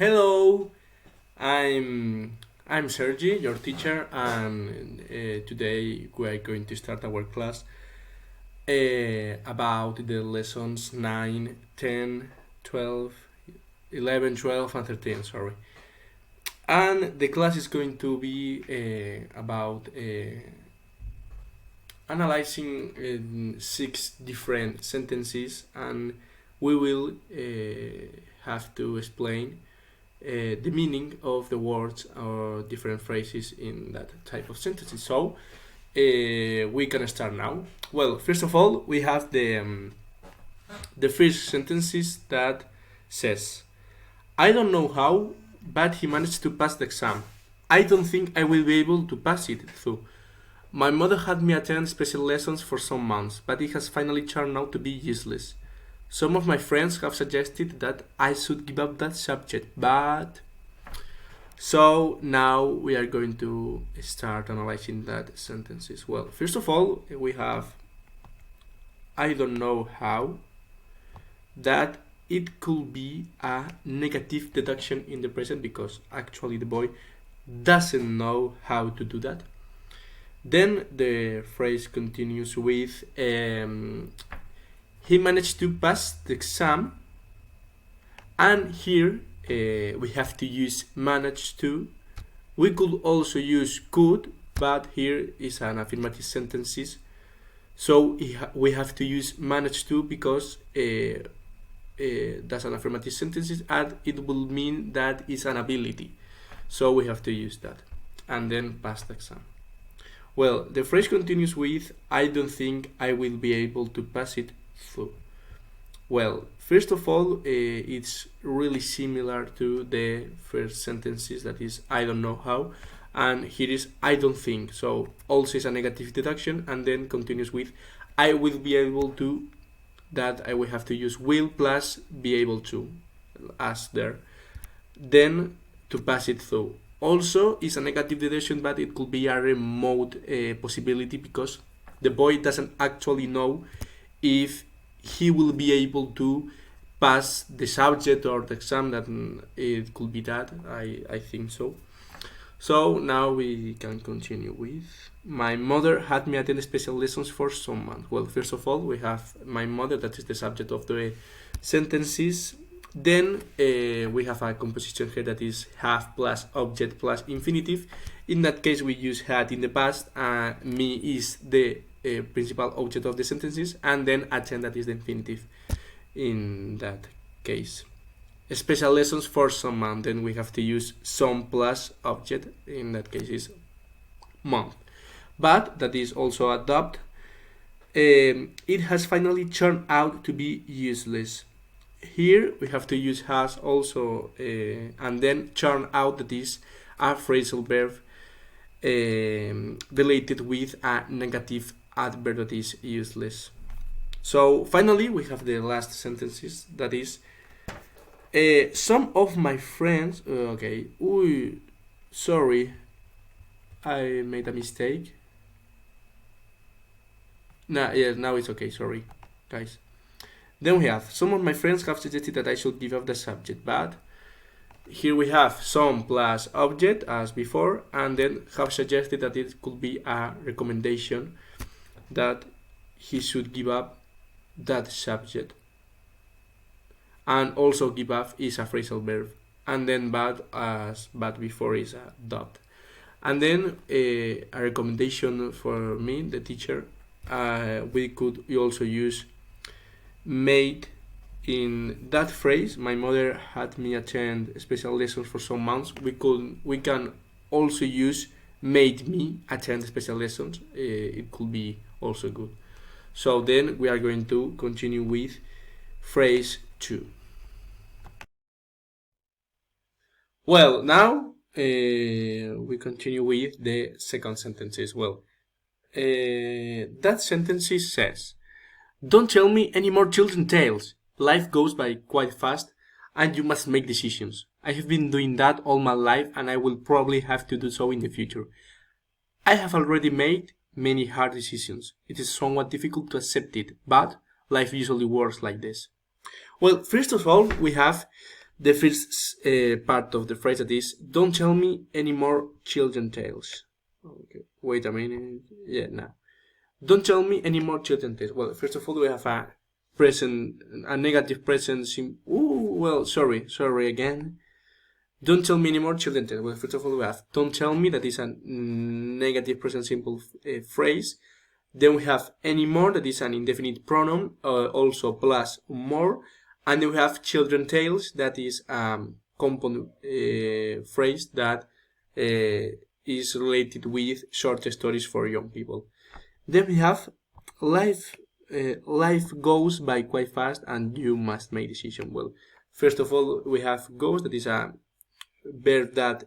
Hello, I'm Sergi, your teacher, and today we are going to start our class about the lessons 9, 10, 12, 11, 12, and 13, sorry. And the class is going to be about analyzing six different sentences, and we will have to explain the meaning of the words or different phrases in that type of sentences. So we can start now. Well, first of all, we have the first sentences that says, "I don't know how, but he managed to pass the exam. I don't think I will be able to pass it though. My mother had me attend special lessons for some months, but it has finally turned out to be useless. Some of my friends have suggested that I should give up that subject, but..." So now we are going to start analyzing that sentences. Well, first of all, we have "I don't know how," that it could be a negative deduction in the present because actually the boy doesn't know how to do that. Then the phrase continues with "he managed to pass the exam," and here we have to use managed to. We could also use could, but here is an affirmative sentences, so we have to use managed to because that's an affirmative sentences and it will mean that it's an ability, so we have to use that, and then pass the exam. Well, the phrase continues with "I don't think I will be able to pass it through." Well, first of all, it's really similar to the first sentences, that is "I don't know how," and here is "I don't think." So also is a negative deduction, and then continues with "I will be able to," that I will have to use will plus be able to, as there. Then to pass it through. Also is a negative deduction, but it could be a remote possibility because the boy doesn't actually know if he will be able to pass the subject or the exam. That it could be that, I think so. So now we can continue with "my mother had me attend special lessons for some months." Well, first of all, we have my mother, that is the subject of the sentences. Then we have a composition here that is have plus object plus infinitive. In that case, we use had in the past. Me is the principal object of the sentences, and then attend, that is the infinitive in that case. Special lessons for some month, then we have to use some plus object, in that case is month. But that is also adopt. It has finally turned out to be useless. Here we have to use has also, and then turn out, that is a phrasal verb related with a negative adverb that is useless. So finally we have the last sentences, that is some of my friends. Okay, ooh, sorry, I made a mistake. Now it's okay, sorry guys. Then we have some of my friends have suggested that I should give up the subject, but here we have some plus object as before, and then have suggested that it could be a recommendation that he should give up that subject. And also give up is a phrasal verb, and then but as but before is a dot. And then a recommendation for me, the teacher, we also use made in that phrase. My mother had me attend special lessons for some months. We can also use made me attend special lessons. It could be also good. So then we are going to continue with phrase 2. Well, now we continue with the second sentences. Well, that sentence says, "Don't tell me any more children's tales. Life goes by quite fast, and you must make decisions. I have been doing that all my life, and I will probably have to do so in the future. I have already made many hard decisions. It is somewhat difficult to accept it, but life usually works like this." Well, first of all, we have the first part of the phrase, that is, don't tell me any more children tales. Okay, wait a minute. Yeah, now. Don't tell me any more children tales. Well, first of all, we have a negative present. Sorry again. Don't tell me any more children tales. Well, first of all, we have don't tell me, that is a negative present simple phrase. Then we have any more, that is an indefinite pronoun, also plus more. And then we have children tales, that is compound phrase that is related with short stories for young people. Then we have life goes by quite fast and you must make decision. Well, first of all, we have goes, that is a verb that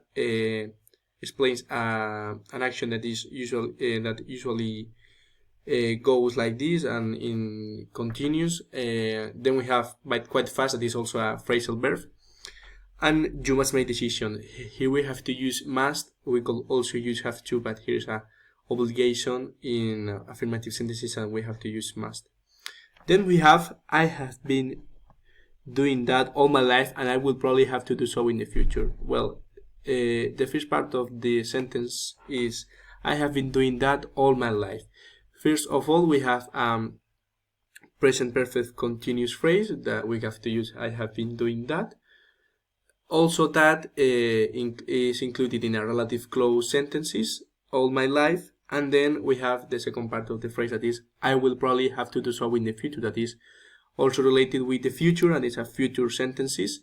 explains an action that is usually goes like this and in continuous. Then we have by quite fast, that is also a phrasal verb. And you must make decision. Here we have to use must. We could also use have to, but here's a obligation in affirmative sentences and we have to use must. Then we have I have been doing that all my life and I will probably have to do so in the future. Well, the first part of the sentence is I have been doing that all my life. First of all, we have present perfect continuous phrase that we have to use I have been doing that. Also, that is included in a relative clause sentences all my life. And then we have the second part of the phrase, that is I will probably have to do so in the future, that is also related with the future and it's a future sentences.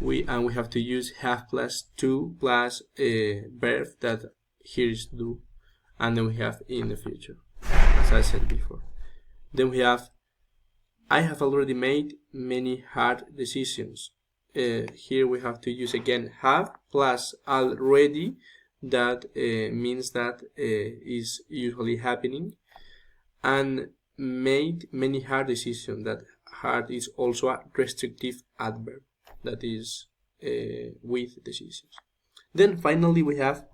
We have to use have plus to plus a verb that here is do, and then we have in the future, as I said before. Then we have I have already made many hard decisions. Here we have to use again have plus already. That means that is usually happening, and made many hard decisions. That hard is also a restrictive adverb, that is with decisions. Then finally we have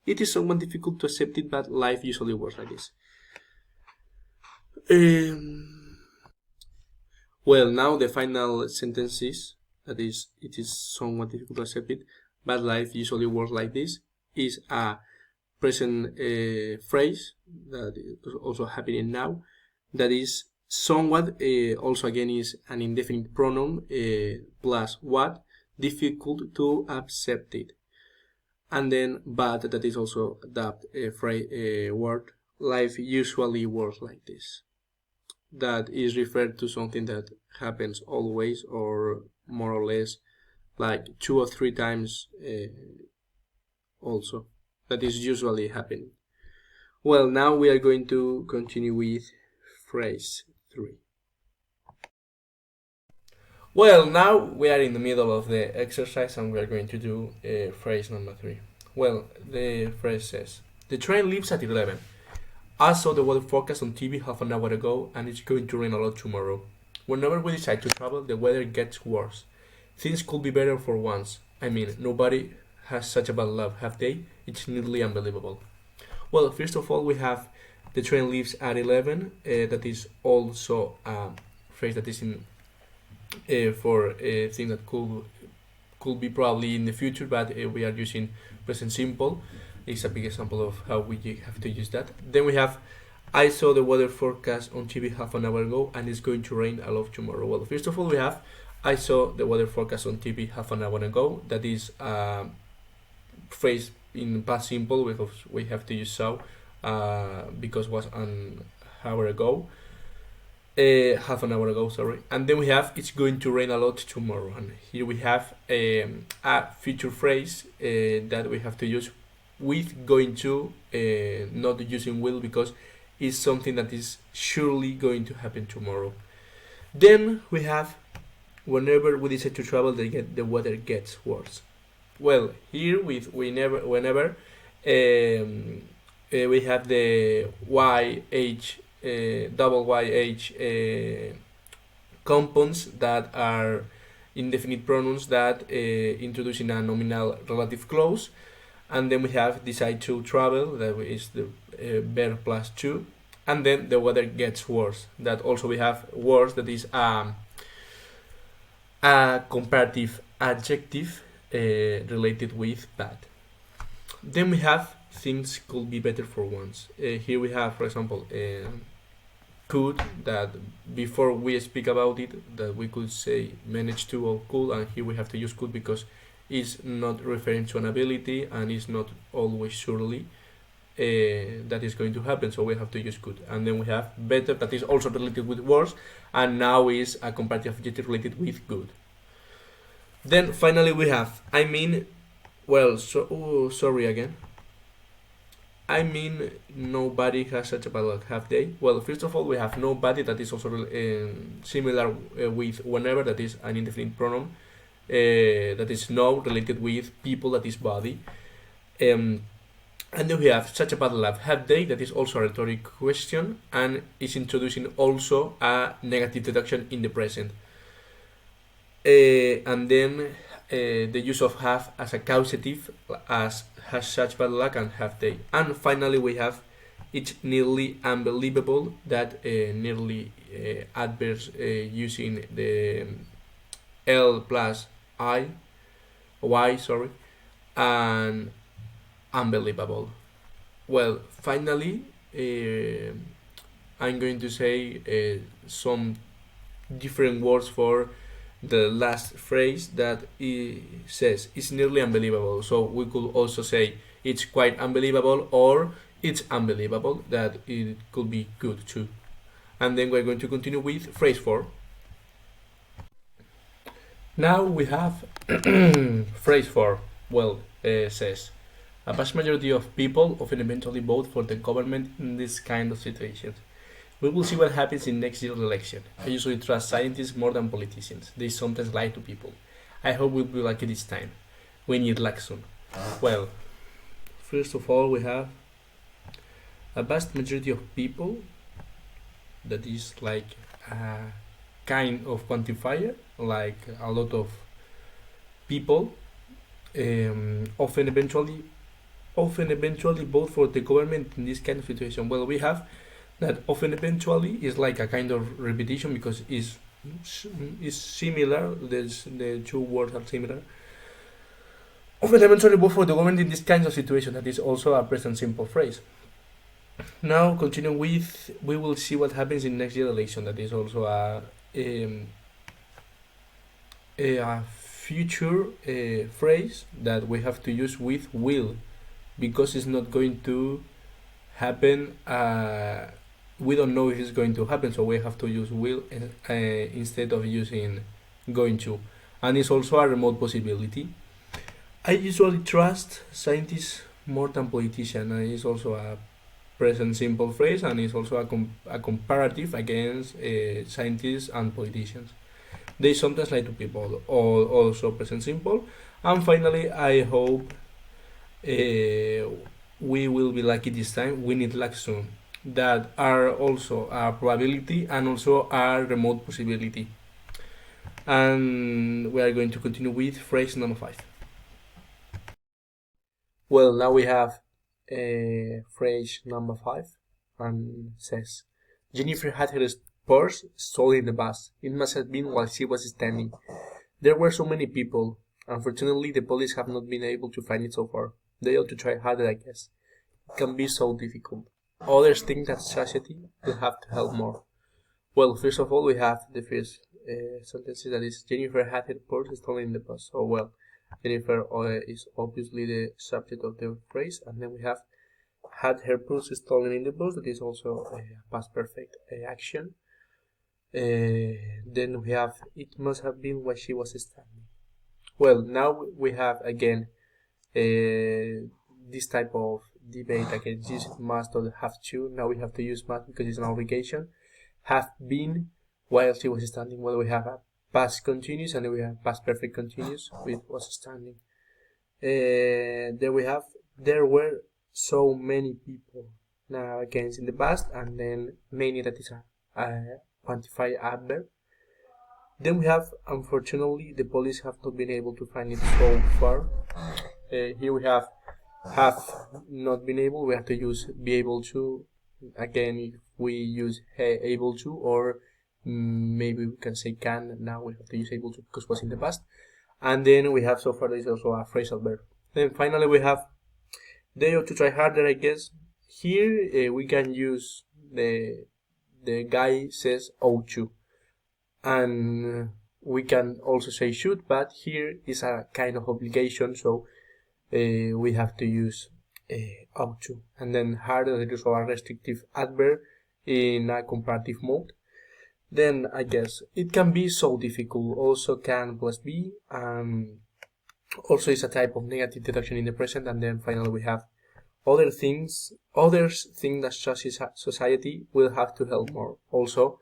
it is somewhat difficult to accept it, but life usually works like this. Well, now the final sentences, that is it is somewhat difficult to accept it, but life usually works like this, is a present phrase that is also happening now, that is somewhat also again is an indefinite pronoun plus what, difficult to accept it. And then but, that is also that word, life usually works like this, that is referred to something that happens always or more or less like 2 or 3 times also, that is usually happening. Well, now we are going to continue with phrase 3. Well, now we are in the middle of the exercise and we are going to do phrase number 3. Well, the phrase says, the train leaves at 11. I saw the weather forecast on TV half an hour ago and it's going to rain a lot tomorrow. Whenever we decide to travel, the weather gets worse. Things could be better for once. I mean, nobody has such a bad luck, have they? It's nearly unbelievable. Well, first of all, we have the train leaves at 11. That is also a phrase that is in for a thing that could be probably in the future, but we are using present simple. It's a big example of how we have to use that. Then we have I saw the weather forecast on TV half an hour ago and it's going to rain a lot tomorrow. Well, first of all, we have I saw the weather forecast on TV half an hour ago. That is phrase in past simple because we have to use so because it was an hour ago, half an hour ago, sorry. And then we have it's going to rain a lot tomorrow, and here we have a future phrase that we have to use with going to, not using will, because it's something that is surely going to happen tomorrow. Then we have whenever we decide to travel, the weather gets worse. Well, here with whenever we have the double YH compounds that are indefinite pronouns that introducing a nominal relative clause, and then we have decide to travel, that is the verb plus to, and then the weather gets worse. That also we have worse, that is a comparative adjective related with bad. Then we have things could be better for once. Here we have, for example, could, that before we speak about it, that we could say manage to or could, and here we have to use could because it's not referring to an ability and it's not always surely that is going to happen, so we have to use could. And then we have better, that is also related with worse, and now is a comparative adjective related with good. Then finally we have sorry again. I mean, nobody has such a bad luck, have they? Well, first of all, we have nobody, that is also similar with whenever, that is an indefinite pronoun, that is no, related with people, that is body. And then we have such a bad luck, have they, that is also a rhetoric question, and is introducing also a negative deduction in the present. And then the use of have as a causative, as has such bad luck and have they. And finally we have it's nearly unbelievable, that nearly adverbs using the L plus y, sorry, and unbelievable. Well, finally I'm going to say some different words for the last phrase that it says it's nearly unbelievable. So we could also say it's quite unbelievable or it's unbelievable, that it could be good too. And then we're going to continue with phrase 4. Now we have phrase 4. Well, says a vast majority of people often eventually vote for the government in this kind of situations. We will see what happens in next year's election. I usually trust scientists more than politicians. They sometimes lie to people. I hope we'll be lucky this time. We need luck soon. Well, first of all, we have a vast majority of people. That is like a kind of quantifier, like a lot of people often eventually vote for the government in this kind of situation. Well, we have that often eventually is like a kind of repetition because is similar. The two words are similar. Often eventually vote for the government in this kind of situation. That is also a present simple phrase. Now continue with we will see what happens in next year election. That is also a future phrase that we have to use with will, because it's not going to happen. We don't know if it's going to happen, so we have to use will instead of using going to. And it's also a remote possibility. I usually trust scientists more than politicians, and it's also a present simple phrase, and it's also a comparative against scientists and politicians. They sometimes lie to people, or also present simple. And finally, I hope we will be lucky this time. We need luck soon. That are also a probability and also a remote possibility. And we are going to continue with phrase number 5. Well, now we have phrase number 5, and says Jennifer had her purse stolen in the bus. It must have been while she was standing. There were so many people. Unfortunately, the police have not been able to find it so far. They ought to try harder, I guess. It can be so difficult. Others think that society will have to help more. Well, first of all, we have the first sentences, that is Jennifer had her purse stolen in the bus. So, well, Jennifer is obviously the subject of the phrase, and then we have had her purse stolen in the bus. That is also a past perfect action. Then we have it must have been while she was standing. Well, now we have again this type of debate against use must or have to. Now we have to use must because it's an obligation. Have been while she was standing. Well, we have a past continuous, and then we have past perfect continuous with was standing. There we have there were so many people. Now again it's in the past, and then many, that is a quantified adverb. Then we have unfortunately the police have not been able to find it so far. Here we have not been able. We have to use be able to. Again, if we use able to, or maybe we can say can. Now we have to use able to because it was in the past. And then we have so far this is also a phrasal verb. Then finally we have they ought to try harder, I guess. Here we can use the guy says ought to, and we can also say should, but here is a kind of obligation, so we have to use ought to. And then harder is also a restrictive adverb in a comparative mode. Then I guess it can be so difficult, also can plus be, also is a type of negative deduction in the present. And then finally we have others think that society will have to help more. Also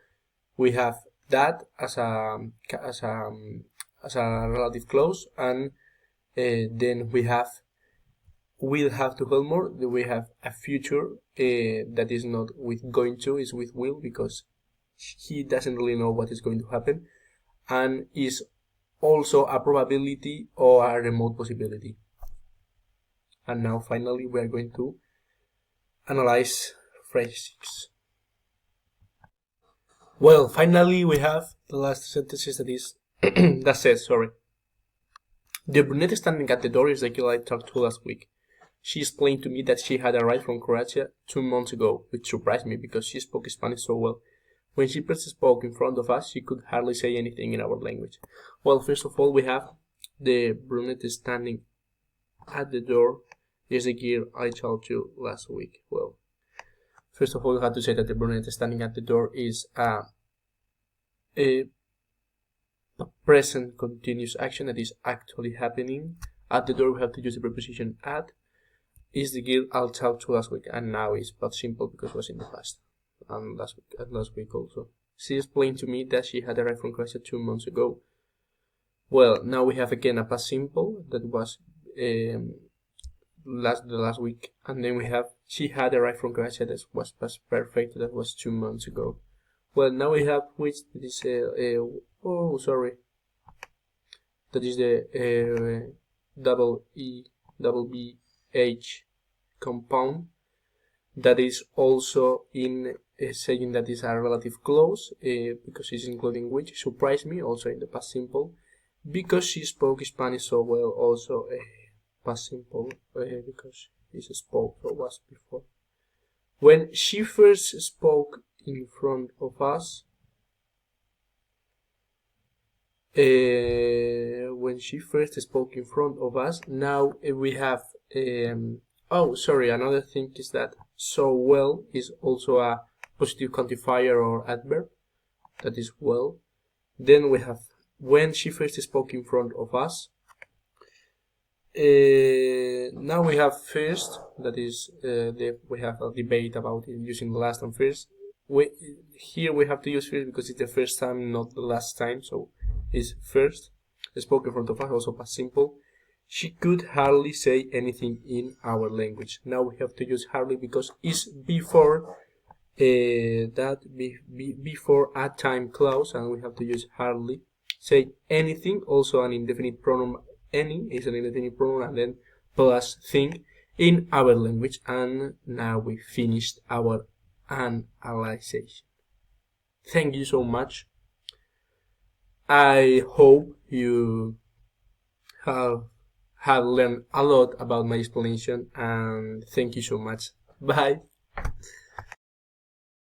we have that as a relative clause, and then we have will have to help more. We have a future that is not with going to, is with will, because he doesn't really know what is going to happen, and is also a probability or a remote possibility. And now finally we are going to analyze phrase 6. Well, finally we have the last sentences that is that says, the brunette standing at the door is the girl I talked to last week. She explained to me that she had arrived from Croatia 2 months ago, which surprised me because she spoke Spanish so well. When she first spoke in front of us, she could hardly say anything in our language. Well, first of all, we have the brunette standing at the door is the girl I told you last week. Well, first of all, we have to say that the brunette standing at the door is a present continuous action that is actually happening. At the door, we have to use the preposition at. Is the girl I talked to last week, and now it's past simple because it was in the past. And last week also. She explained to me that she had arrived from Croatia 2 months ago. Well, now we have again a past simple that was last week, and then we have she had arrived from Croatia that was past perfect, that was 2 months ago. Well, now we have which is that is the double B H compound that is also in saying that is a relative clause because it's including which. Surprised me also in the past simple because she spoke Spanish so well, also past simple because she spoke or was before. When she first spoke in front of us, now we have another thing is that so well is also a positive quantifier or adverb, that is well. Then we have when she first spoke in front of us. Now we have first, that is we have a debate about using the last and first. Here we have to use first because it's the first time, not the last time, so it's first. Spoke in front of us, also past simple. She could hardly say anything in our language. Now we have to use hardly because it's before before a time clause, and we have to use hardly. Say anything, also an indefinite pronoun. Any is an indefinite pronoun, and then plus thing in our language. And now we finished our analysis. Thank you so much. I hope you have learned a lot about my explanation, and thank you so much. Bye.